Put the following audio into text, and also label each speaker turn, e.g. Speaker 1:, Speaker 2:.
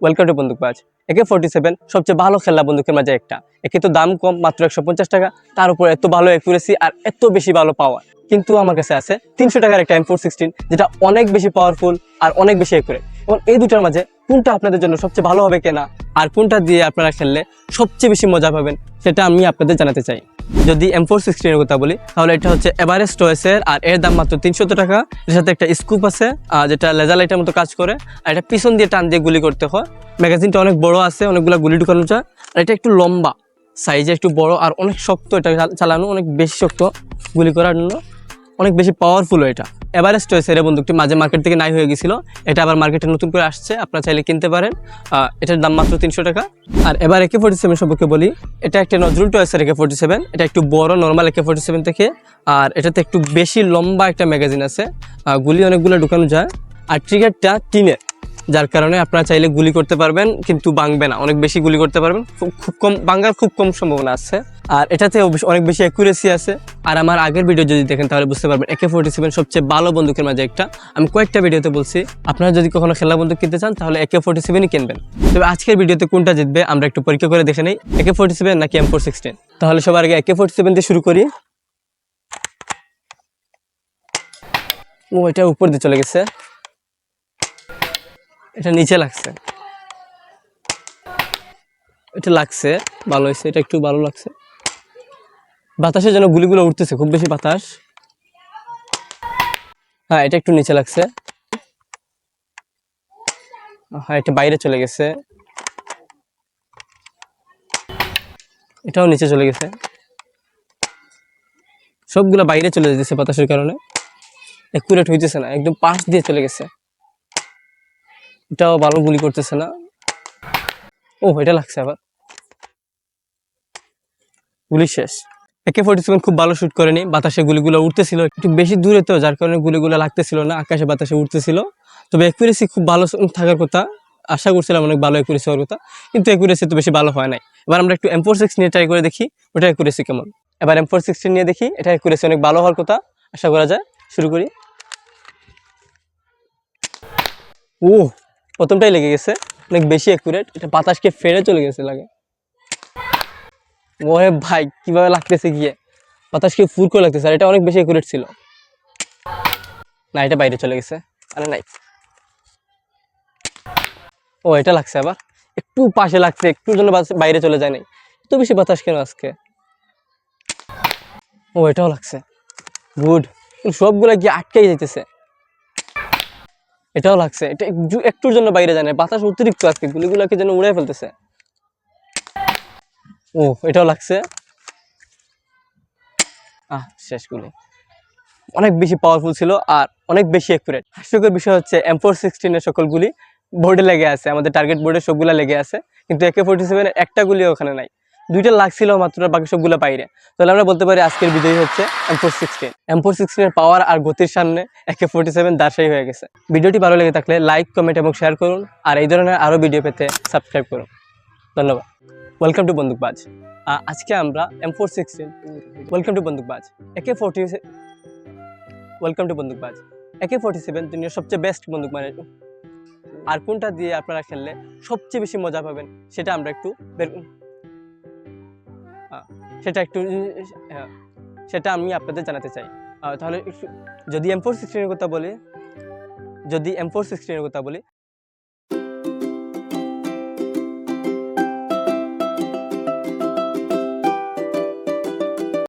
Speaker 1: Welcome to Bandukbaz. AK-47 সবচেয়ে ভালো খেলা বন্দুকের মাঝে একটা। একে তো দাম কম, মাত্র 150 টাকা, তার উপর এত ভালো অ্যাকুরেসি আর এত বেশি ভালো পাওয়ার। কিন্তু আমার কাছে আছে 300 টাকার একটা M416, যেটা অনেক বেশি পাওয়ারফুল আর অনেক বেশি অ্যাকুরেট। এবং এই দুটার মাঝে কোনটা আপনাদের জন্য সবচেয়ে ভালো হবে কেনা আর কোনটা দিয়ে আপনারা খেললে সবচেয়ে বেশি মজা পাবেন, সেটা আমি আপনাদের জানাতে চাই। যদি M416 এর কথা বলি, তাহলে এটা হচ্ছে এভারেস্ট ওএসের, আর এর দাম মাত্র 300 টাকা। এর সাথে একটা স্কুপ আছে যেটা লেজার লাইটের মতো কাজ করে, আর এটা পিছন দিয়ে টান দিয়ে গুলি করতে হয়। ম্যাগাজিনটা অনেক বড় আছে, অনেকগুলো গুলি ঢুকানো যায়, আর এটা একটু লম্বা সাইজে, একটু বড় আর অনেক শক্ত। এটা চালানো অনেক বেশি শক্ত, গুলি করার জন্য অনেক বেশি পাওয়ারফুল। এটা এভারেস্ট ওএসের এই বন্দুকটি মাঝে মার্কেট থেকে নাই হয়ে গেছিল, এটা আবার মার্কেটে নতুন করে আসছে, আপনারা চাইলে কিনতে পারেন। এটার দাম মাত্র 300 টাকা। আর এবার AK-47 সম্পর্কে বলি, এটা একটা নজরুল টয়েসের AK-47। এটা একটু বড় নর্মাল AK-47 থেকে, আর এটাতে একটু বেশি লম্বা একটা ম্যাগাজিন আছে, গুলি অনেকগুলো ঢুকানো যায়, আর ট্রিগারটা টিনের, যার কারণে আপনারা চাইলে গুলি করতে পারবেন কিন্তু ভাঙবে না, অনেক বেশি গুলি করতে পারবেন, খুব কম ভাঙার খুব কম সম্ভাবনা আছে। আর এটাতে অনেক বেশি অ্যাকুরেসি আছে। আর আমার আগের ভিডিও যদি দেখেন তাহলে বুঝতে পারবেন AK-47 সবচেয়ে ভালো বন্দুকের মাঝে একটা। আমি কয়েকটা ভিডিওতে বলছি, আপনারা যদি কখনো খেলা বন্দুক কিনতে চান তাহলে AK-47ই কিনবেন। তবে আজকের ভিডিওতে কোনটা জিতবে আমরা একটু পরীক্ষা করে দেখে নেই, AK-47 নাকি M416। তাহলে সবার আগে AK-47 দিয়ে শুরু করি। ও, এটা উপর দিয়ে চলে গেছে, এটা নিচে লাগছে, এটা লাগছে ভালো হয়েছে, এটা একটু ভালো লাগছে। বাতাসের জন্য গুলিগুলো উঠতেছে, খুব বেশি বাতাস। হ্যাঁ, এটা একটু নিচে লাগছে। হ্যাঁ, এটা বাইরে চলে গেছে, এটাও নিচে চলে গেছে। সবগুলো বাইরে চলে যেতেছে বাতাসের কারণে, অ্যাকুরেট হইতেছে না, একদম পাশ দিয়ে চলে গেছে। এটাও ভালো গুলি করতেছে না। ও, এটা লাগছে আবার, গুলি শেষ। AK-47 খুব ভালো শুট করেনি, বাতাসে গুলিগুলো উঠতেছিল একটু বেশি দূরে, তো যার কারণে গুলিগুলো লাগতেছিল না, আকাশে বাতাসে উঠতেছিল। তবে অ্যাকুরেসি খুব ভালো থাকার কথা, আশা করছিলাম অনেক ভালো অ্যাকুরেসি হওয়ার কথা, কিন্তু অ্যাকুরেসি তো বেশি ভালো হয় নাই। এবার আমরা একটু M416 নিয়ে ট্রাই করে দেখি ওটা অ্যাকুরেসি কেমন। এবার M416 নিয়ে দেখি, এটা অ্যাকুরেসি অনেক ভালো হওয়ার কথা, আশা করা যায়। শুরু করি। ও, প্রথমটাই লেগে গেছে, অনেক বেশি অ্যাকুরেট, এটা বাতাসকে ফেরে চলে গেছে লাগে। ওরে ভাই, কিভাবে লাগতেছে গিয়ে, বাতাসকে ফুল করে লাগতেছে, আর এটা অনেক বেশি অ্যাকুরেট ছিল না, এটা বাইরে চলে গেছে। আরে নাই, ও এটা লাগছে আবার, একটু পাশে লাগছে, একটু জন্য বাইরে চলে যায় নাই। এত বেশি বাতাস কেন আজকে। ও, এটাও লাগছে, গুড। সবগুলা কি আটকে যাইতেছে। এটাও লাগছে, এটা একটুর জন্য বাইরে যায় না, বাতাস অতিরিক্ত আজকে, গুলিগুলাকে যেন উড়াই ফেলতেছে। ও, এটাও লাগছে। শেষ গুলি অনেক বেশি পাওয়ারফুল ছিল আর অনেক বেশি অ্যাকুরেট। হাস্যকর বিষয় হচ্ছে M416 এর সকল গুলি বোর্ডে লেগে আছে, আমাদের টার্গেট বোর্ডে সবগুলা লেগে আছে, কিন্তু AK-47 এর একটা গুলিও ওখানে নাই। দুইটা লাগছিল মাত্র, বাকি সবগুলো বাইরে। তাহলে আমরা বলতে পারি আজকের বিজয়ী হচ্ছে M416। M416 এর পাওয়ার আর গতির সামনে AK-47 দার্শায়ী হয়ে গেছে। ভিডিওটি ভালো লেগে থাকলে লাইক, কমেন্ট এবং শেয়ার করুন, আর এই ধরনের আরও ভিডিও পেতে সাবস্ক্রাইব করুন। ধন্যবাদ। Welcome to Bandukbaz. আজকে আমরা M416, welcome to Bandukbaz. Welcome to Bandukbaz. AK-47 দুনিয়ার সবচেয়ে বেস্ট বন্দুক, মানে আর কোনটা দিয়ে আপনারা খেললে সবচেয়ে বেশি মজা পাবেন সেটা আমরা একটু সেটা আমি আপনাদের জানাতে চাই। তাহলে যদি M416 এর কথা বলি,